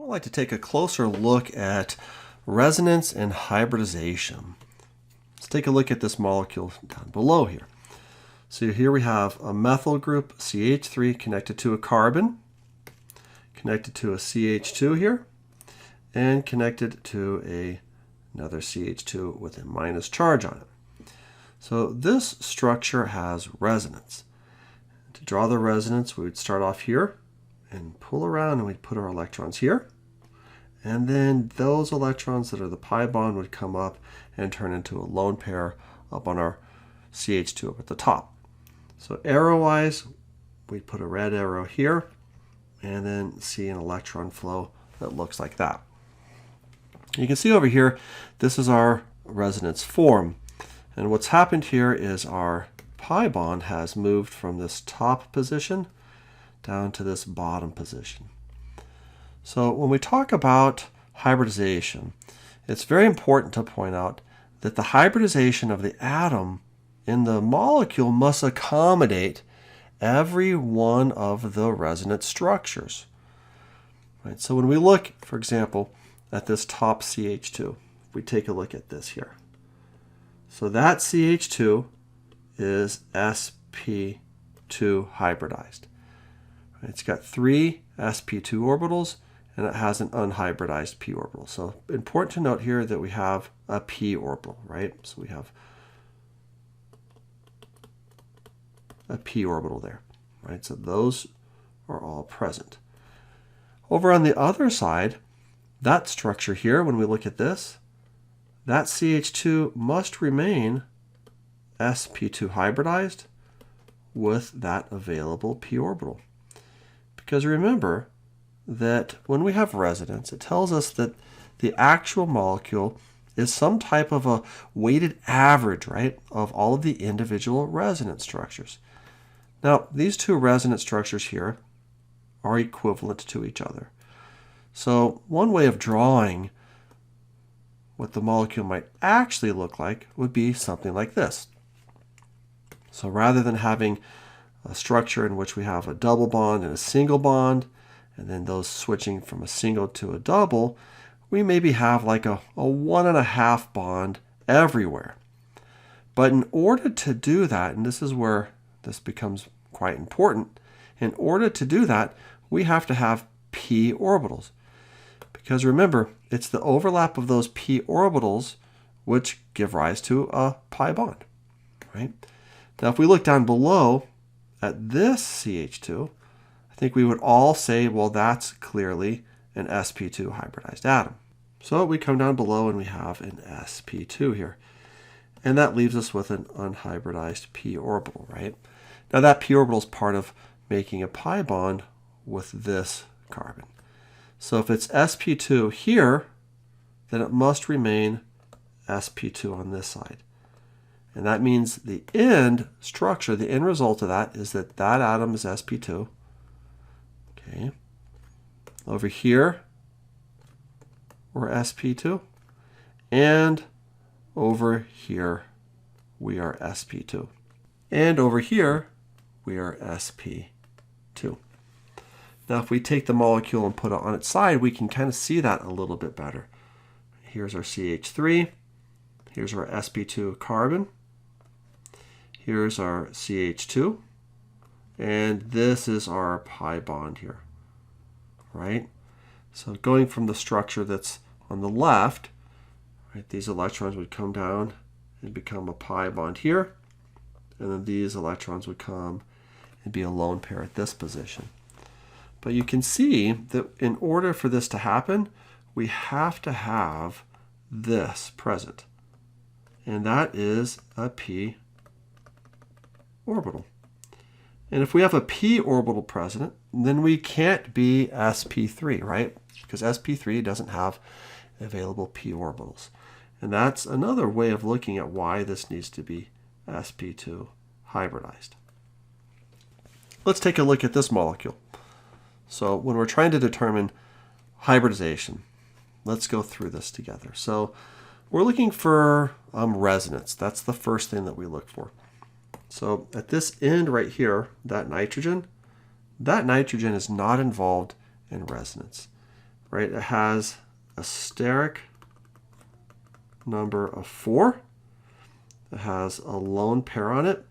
I'd like to take a closer look at resonance and hybridization. Let's take a look at this molecule down below here. So here we have a methyl group, CH3, connected to a carbon, connected to a CH2 here, and connected to another CH2 with a minus charge on it. So this structure has resonance. To draw the resonance, we would start off here and pull around, and we'd put our electrons here. And then those electrons that are the pi bond would come up and turn into a lone pair up on our CH2 up at the top. So arrow-wise, we put a red arrow here and then see an electron flow that looks like that. You can see over here, this is our resonance form. And what's happened here is our pi bond has moved from this top position down to this bottom position. So when we talk about hybridization, it's very important to point out that the hybridization of the atom in the molecule must accommodate every one of the resonance structures. Right? So when we look, for example, at this top CH2, if we take a look at this here. So that CH2 is sp2 hybridized. It's got 3 sp2 orbitals, and it has an unhybridized p orbital. So important to note here that we have a p orbital, right? So we have a p orbital there, right? So those are all present. Over on the other side, that structure here, when we look at this, that CH2 must remain sp2 hybridized with that available p orbital. Because remember that when we have resonance, it tells us that the actual molecule is some type of a weighted average, right, of all of the individual resonance structures. Now, these two resonance structures here are equivalent to each other. So one way of drawing what the molecule might actually look like would be something like this. So rather than having a structure in which we have a double bond and a single bond, and then those switching from a single to a double, we maybe have like a 1.5 bond everywhere. But in order to do that, and this is where this becomes quite important, in order to do that, we have to have p orbitals. Because remember, it's the overlap of those p orbitals which give rise to a pi bond, right? Now, if we look down below at this CH2, I think we would all say, well, that's clearly an sp2 hybridized atom. So we come down below and we have an sp2 here. And that leaves us with an unhybridized p orbital, right? Now that p orbital is part of making a pi bond with this carbon. So if it's sp2 here, then it must remain sp2 on this side. And that means the end structure, the end result of that is that that atom is sp2. Okay. Over here, we're sp2. And over here, we are sp2. And over here, we are sp2. Now, if we take the molecule and put it on its side, we can kind of see that a little bit better. Here's our CH3. Here's our sp2 carbon. Here's our CH2. And this is our pi bond here, right? So going from the structure that's on the left, right, these electrons would come down and become a pi bond here. And then these electrons would come and be a lone pair at this position. But you can see that in order for this to happen, we have to have this present. And that is a p orbital. And if we have a p orbital present, then we can't be sp3, right? Because sp3 doesn't have available p orbitals. And that's another way of looking at why this needs to be sp2 hybridized. Let's take a look at this molecule. So when we're trying to determine hybridization, let's go through this together. So we're looking for resonance. That's the first thing that we look for. So at this end right here, that nitrogen is not involved in resonance. right? It has a steric number of 4. It has a lone pair on it,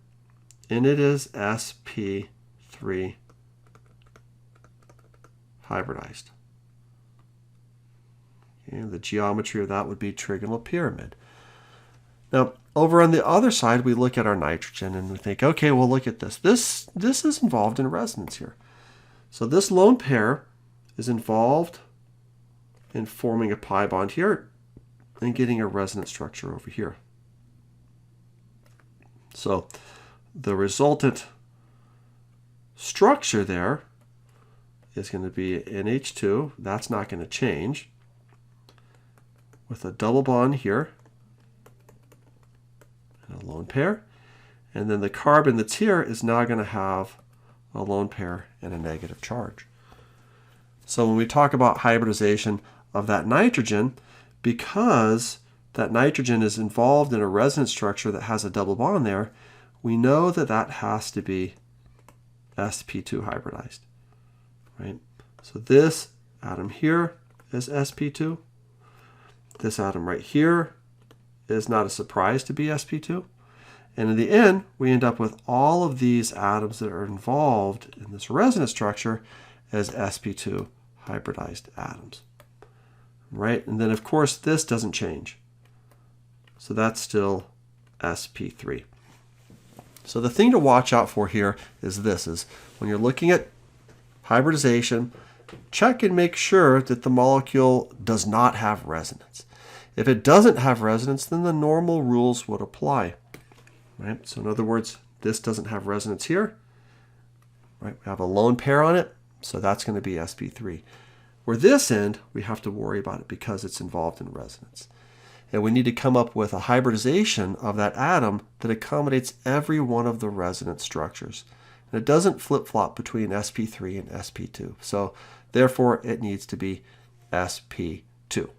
and it is sp3 hybridized. And the geometry of that would be trigonal pyramid. Now, over on the other side, we look at our nitrogen and we think, okay, well, look at this. This is involved in resonance here. So this lone pair is involved in forming a pi bond here and getting a resonance structure over here. So the resultant structure there is going to be NH2. That's not going to change, with a double bond here and a lone pair. And then the carbon that's here is now going to have a lone pair and a negative charge. So when we talk about hybridization of that nitrogen, because that nitrogen is involved in a resonance structure that has a double bond there, we know that that has to be sp2 hybridized, right? So this atom here is sp2. This atom right here is not a surprise to be sp2. And in the end, we end up with all of these atoms that are involved in this resonance structure as sp2 hybridized atoms, right? And then, of course, this doesn't change. So that's still sp3. So the thing to watch out for here is this, is when you're looking at hybridization, check and make sure that the molecule does not have resonance. If it doesn't have resonance, then the normal rules would apply, right? So in other words, this doesn't have resonance here, right? We have a lone pair on it, so that's going to be sp3. Where this end, we have to worry about it because it's involved in resonance. And we need to come up with a hybridization of that atom that accommodates every one of the resonance structures. And it doesn't flip-flop between sp3 and sp2. So therefore, it needs to be sp2.